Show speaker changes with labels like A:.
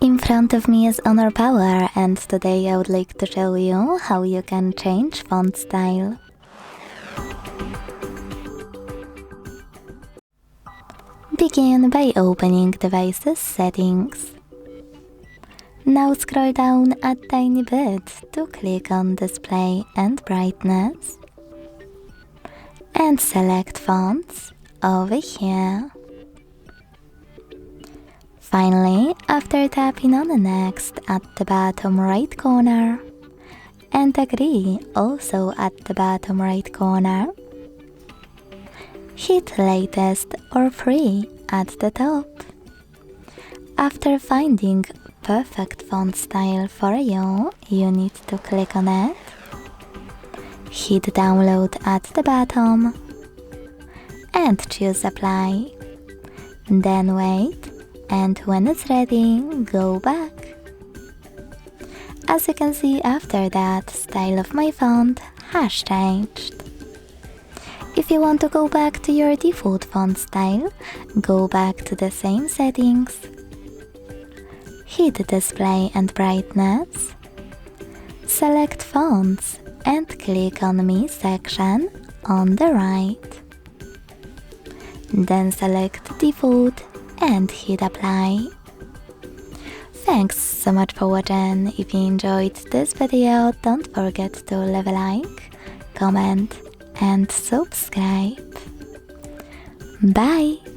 A: In front of me is Honor Power, and today I would like to show you how you can change font style. Begin by opening Devices Settings. Now scroll down a tiny bit to click on Display and Brightness. And select Fonts over here. Finally, after tapping on Next at the bottom right corner, and Agree also at the bottom right corner, hit Latest or Free at the top. After finding perfect font style for you, you need to click on it, hit Download at the bottom, and choose Apply. Then wait, and when it's ready, go back. As you can see, after that, style of my font has changed. If you want to go back to your default font style, go back to the same settings, hit Display and Brightness, select Fonts and click on Me section on the right. Then select Default and hit Apply. Thanks so much for watching. If you enjoyed this video, don't forget to leave a like, comment and subscribe. Bye!